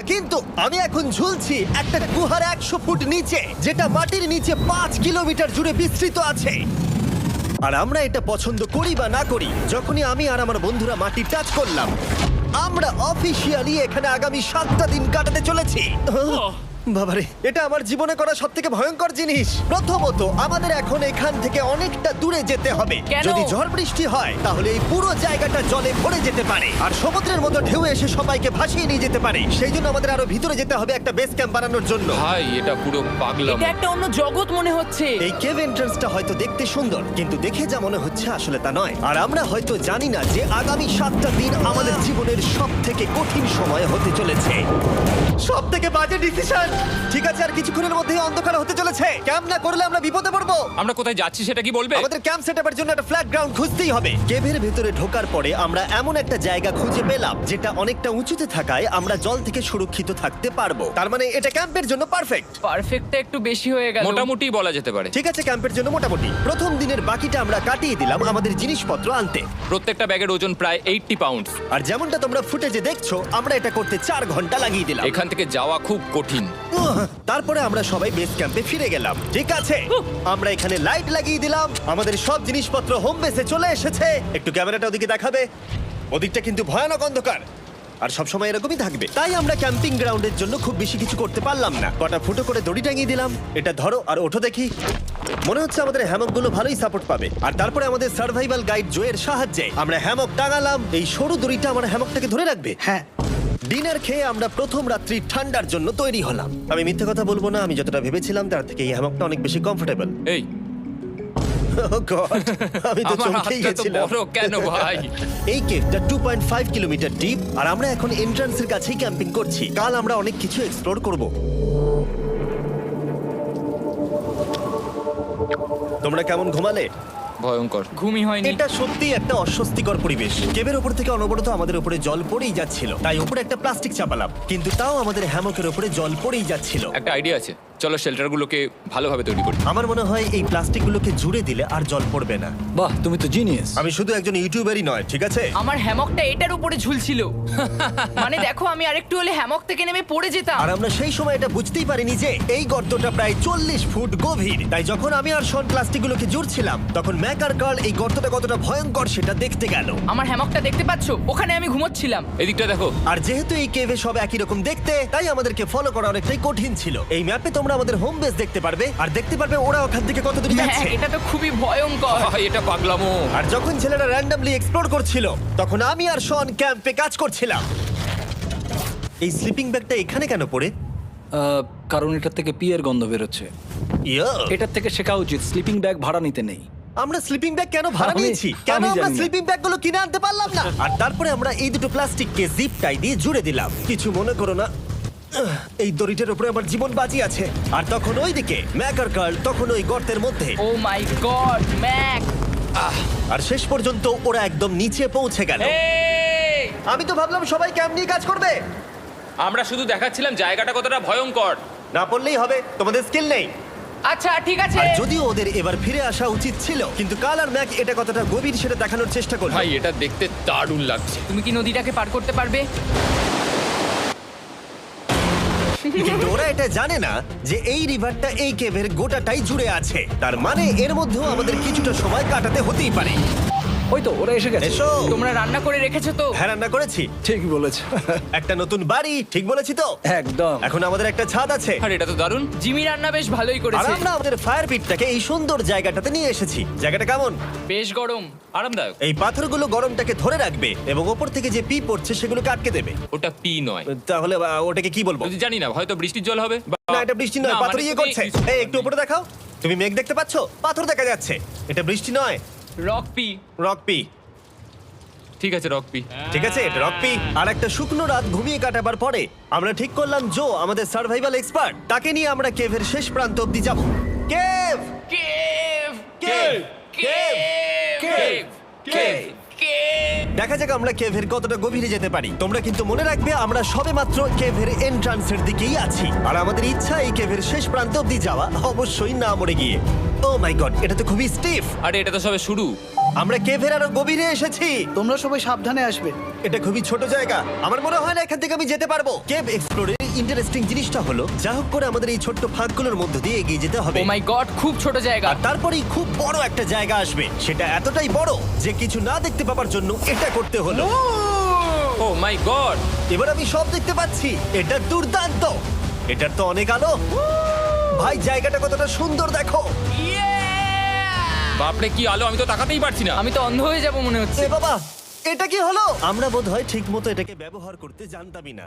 কিন্তু আমি এখন ঝুলছি একটা গুহার 100 ফুট নিচে, যেটা মাটির নিচে 5 কিলোমিটার জুড়ে বিস্তৃত আছে। আর আমরা এটা পছন্দ করি বা না করি, যখনই আমি আর আমার বন্ধুরা মাটি টাচ করলাম, আমরা অফিসিয়ালি এখানে আগামী 7টা দিন কাটাতে চলেছি। বাবারে, এটা আমার জীবনে করা সবথেকে ভয়ঙ্কর জিনিস। প্রথমত, আমাদের এখন এখান থেকে অনেকটা দূরে যেতে হবে। কেন? যদি ঝড় বৃষ্টি হয় তাহলে এই পুরো জায়গাটা জলে ভরে যেতে পারে, আর সমুদ্রের মতো ঢেউ এসে সবাইকে ভাসিয়ে নিয়ে যেতে পারে। সেই জন্য আমাদের আরো ভিতরে যেতে হবে একটা বেস ক্যাম্প বানানোর জন্য। ভাই এটা পুরো পাগলাম। এটা একটা অন্য জগৎ মনে হচ্ছে। এই কেভ এন্ট্রান্সটা হয়তো দেখতে সুন্দর, কিন্তু দেখে যা মনে হচ্ছে আসলে তা নয়। আর আমরা হয়তো জানি না যে আগামী 7টা দিন আমাদের জীবনের সব থেকে কঠিন সময় হতে চলেছে। সব থেকে বাজে ডিসিশন। ঠিক আছে, আর কিছুক্ষণের মধ্যেই অন্ধকার হতে চলেছে। ক্যাম্প না করলে আমরা বিপদে পড়বো। আমরা কোথায় যাচ্ছি সেটা কি বলবে? আমাদের ক্যাম্প সেটআপের জন্য একটা ফ্ল্যাট গ্রাউন্ড খুঁজতেই হবে। কেভের ভেতরে ঢোকার পরে আমরা এমন একটা জায়গা খুঁজে পেলাম যেটা অনেকটা উঁচুতে থাকায় আমরা জল থেকে সুরক্ষিত থাকতে পারবো। তার মানে এটা ক্যাম্পের জন্য পারফেক্ট। পারফেক্টটা একটু বেশি হয়ে গেল। মোটামুটি বলা যেতে পারে। ঠিক আছে, ক্যাম্পের জন্য মোটামুটি। প্রথম দিনের বাকিটা আমরা কাটিয়ে দিলাম আমাদের জিনিসপত্র আনতে। প্রত্যেকটা ব্যাগের ওজন প্রায় 80 পাউন্ড। আর যেমনটা তোমরা ফুটেজে দেখছো, আমরা এটা করতে 4 ঘন্টা লাগিয়ে দিলাম। এখান থেকে যাওয়া খুব কঠিন। তারপরে আমরা সবাই বেস ক্যাম্পে ফিরে গেলাম। ঠিক আছে, আমরা এখানে লাইট লাগিয়ে দিলাম। আমাদের সব জিনিসপত্র হোম বেসে চলে এসেছে। একটু ক্যামেরাটা ওদিকে দেখাবে? ওদিকটা কিন্তু ভয়ানক অন্ধকার, আর সবসময় এরকমই থাকবে। তাই আমরা ক্যাম্পিং গ্রাউন্ডের জন্য খুব বেশি কিছু করতে পারলাম না। কটা ফুটো করে দড়ি টাঙিয়ে দিলাম। এটা ধরো আর ওঠো দেখি। মনে হচ্ছে আমাদের হ্যামকগুলো ভালোই সাপোর্ট পাবে। আর তারপরে আমাদের সার্ভাইভাল গাইড জোয়ের সাহায্যে আমরা হ্যামক টাঙালাম। এই সরু দড়িটা আমার হ্যামকটাকে ধরে রাখবে। হ্যাঁ। ডিনার খেয়ে আমরা প্রথম রাত্রি ঠান্ডার জন্য তৈরি হলাম। আমি মিথ্যে কথা বলবো না, আমি যতটা ভেবেছিলাম তার থেকে এই হ্যামকটা অনেক বেশি কমফোর্টেবল। এই আমি তো আমার চমকেই হাতটা তো গেছিলাম। বড় কেন ভাই? এই কেভটা 2.5 কিলোমিটার ডিপ, আর আমরা এখন এন্ট্রান্সের কাছেই ক্যাম্পিং করছি। কাল আমরা অনেক কিছু এক্সপ্লোর করব। তোমরা কেমন ঘুমালে? ভয়ঙ্কর। ঘুমই হয়নি। এটা সত্যি একটা অস্বস্তিকর পরিবেশ। কেবের উপর থেকে অনবরত আমাদের উপরে জল পড়েই যাচ্ছিল, তাই উপরে একটা প্লাস্টিক চাপালাম, কিন্তু তাও আমাদের হ্যামকের উপরে জল পড়েই যাচ্ছিল। একটা আইডিয়া আছে, চলো শেল্টারগুলোকে ভালোভাবে তৈরি করি। আমার মনে হয় এই প্লাস্টিকগুলোকে জুড়ে দিলে আর জল পড়বে না। বাহ, তুমি তো জিনিয়াস। আমি শুধু একজন ইউটিউবারই নয়, ঠিক আছে? আমার হ্যামকটা এটার উপরে ঝুলছিল। মানে দেখো, আমি আরেকটু হলে হ্যামক থেকে নেমে পড়ে যেতাম। আর আমরা সেই সময় এটা বুঝতেই পারিনি যে এই গর্তটা প্রায় 40 ফুট গভীর। তাই যখন আমি আর শন প্লাস্টিকগুলোকে জুড়ছিলাম, তখন ম্যাক আর কার্ল এই গর্তটা কতটা ভয়ঙ্কর সেটা দেখতে গেল। আমার হ্যামকটা দেখতে পাচ্ছো? ওখানে আমি ঘুমোচ্ছিলাম। এদিকটা দেখো। আর যেহেতু এই কেভে সব একই রকম দেখতে, তাই আমাদেরকে ফলো করা অনেকটাই কঠিন ছিল। এই ম্যাপে তোমরা আমাদের হোম বেস দেখতে পারবে, আর দেখতে পারবে ওরা ওখান থেকে কত দূর হ্যাঁ, যাচ্ছে। এটা তো খুবই ভয়ঙ্কর। ভাই এটা পাগলামো। আর যখন ছেলেরা র্যান্ডমলি এক্সপ্লোর করছিল, তখন আমি আর শন ক্যাম্পে কাজ করছিলাম। এই স্লিপিং ব্যাগটা এখানে কেন পড়ে? কারণ এটার থেকে পিয়ের গন্ধ বেরোচ্ছে। ইয়া, এটার থেকে শেখা উচিত স্লিপিং ব্যাগ ভাড়া নিতে নেই। আমরা স্লিপিং ব্যাগ কেন ভাড়া আমি- নিয়েছি? কেন আমি আমরা জানি না। স্লিপিং ব্যাগগুলো কিনে আনতে পারলাম না? আর তারপরে আমরা এই দুটো প্লাস্টিককে জিপ টাই দিয়ে জুড়ে দিলাম। কিছু মনে করো না, এই দড়িটার উপরে আমার জীবন বাজি আছে। আর তখন ওইদিকে ম্যাক আর কার্ল তখন ওই গর্তের মধ্যে। ও মাই গড, ম্যাক! আর শেষ পর্যন্ত ওরা একদম নিচে পৌঁছে গেল। এই! আমি তো ভাবলাম সবাই ক্যাম্প নিয়ে কাজ করবে। আমরা শুধু দেখাচ্ছিলাম জায়গাটা কতটা ভয়ঙ্কর। না পড়লেই হবে, তোমাদের স্কিল নেই। আচ্ছা ঠিক আছে। আর যদিও ওদের এবার ফিরে আসা উচিত ছিল, কিন্তু কাল আর ম্যাক এটা কতটা গভীর সেটা দেখানোর চেষ্টা করলো। ভাই এটা দেখতে দারুণ লাগছে। তুমি কি নদীটাকে পার করতে পারবে? কিন্তু ওরা এটা জানে না যে এই রিভারটা এই কেভের গোটাটাই জুড়ে আছে। তার মানে এর মধ্যেও আমাদের কিছুটা সময় কাটাতে হতেই পারে। ওই তো ওরা এসে গেছে। এসো। তোমরা রান্না করে রেখেছো তো? হ্যাঁ, রান্না করেছি। ঠিক বলেছ। একটা নতুন বাড়ি, ঠিক বলেছি তো? একদম। এখন আমাদের একটা ছাদ আছে। আর এটা তো দারুণ। জিমি রান্না বেশ ভালোই আর করেছে। আমরা আমাদের ফায়ার পিটটাকে এই সুন্দর জায়গাটাতে নিয়ে এসেছি। জায়গাটা কেমন? বেশ গরম। আরামদায়ক। এই পাথরগুলো গরমটাকে ধরে রাখবে এবং ওপর থেকে যে পি পড়ছে সেগুলোকে আটকে দেবে। ওটা পি নয়। তাহলে ওটাকে কি বলবো? যদি জানি না, হয়তো বৃষ্টির জল হবে। না, এটা বৃষ্টি নয়, না, পাথর মানে ইয়ে তুমি করছে। কিছু- এই একটু উপরে দেখাও। তুমি মেঘ দেখতে পাচ্ছো? পাথর দেখা যাচ্ছে। এটা বৃষ্টি নয়, রক পি। Rock P. ঠিক আছে, রক পি। ঠিক আছে, এটা রক পি। আর একটা শুকনো রাত ঘুমিয়ে কাটাবার পরে আমরা ঠিক করলাম জো আমাদের সার্ভাইভাল এক্সপার্ট, তাকে নিয়ে আমরা কেভের শেষ প্রান্ত অব্দি যাব। Cave, cave! Cave, cave, cave! Cave. দেখা যাক আমরা কেভের কতটা গভীরে যেতে পারি। তোমরা কিন্তু মনে রাখবে আমরা সবেমাত্র কেভের এন্ট্রান্সের দিকেই আছি, আর আমাদের ইচ্ছা এই কেভের শেষ প্রান্ত অব্দি যাওয়া, অবশ্যই না মরে গিয়ে। ও মাই গড, এটা তো খুবই স্টিফ। আরে এটা তো সবে শুরু। আমরা কেভের আরো গভীরে এসেছি। তোমরা সবাই সাবধানে আসবে। এটা খুবই ছোট জায়গা, আমার মনে হয় না এখান থেকে আমি যেতে পারবো। কেভ এক্সপ্লোরের ইন্টারেস্টিং জিনিসটা হলো যা হোক করে আমাদের এই ছোট্ট ফাঁকগুলোর মধ্য দিয়ে এগিয়ে যেতে হবে। ও মাই গড, খুব ছোট জায়গা। আর তারপরেই খুব বড় একটা জায়গা আসবে, সেটা এতটাই বড় যে কিছু না দেখতে পাওয়ার জন্য এটা করতে হলো। ও মাই গড! এবার আমি সব দেখতে পাচ্ছি, এটা দুর্দান্ত। এটার তো অনেক আলো। ভাই জায়গাটা কতটা সুন্দর দেখো। বাপরে কি আলো, আমি তো তাকাতেই পারছি না। আমি তো অন্ধ হয়ে যাব মনে হচ্ছে। এ বাবা, এটা কি হলো? আমরা বোধহয় ঠিক মতো এটাকে ব্যবহার করতে জানতামই না।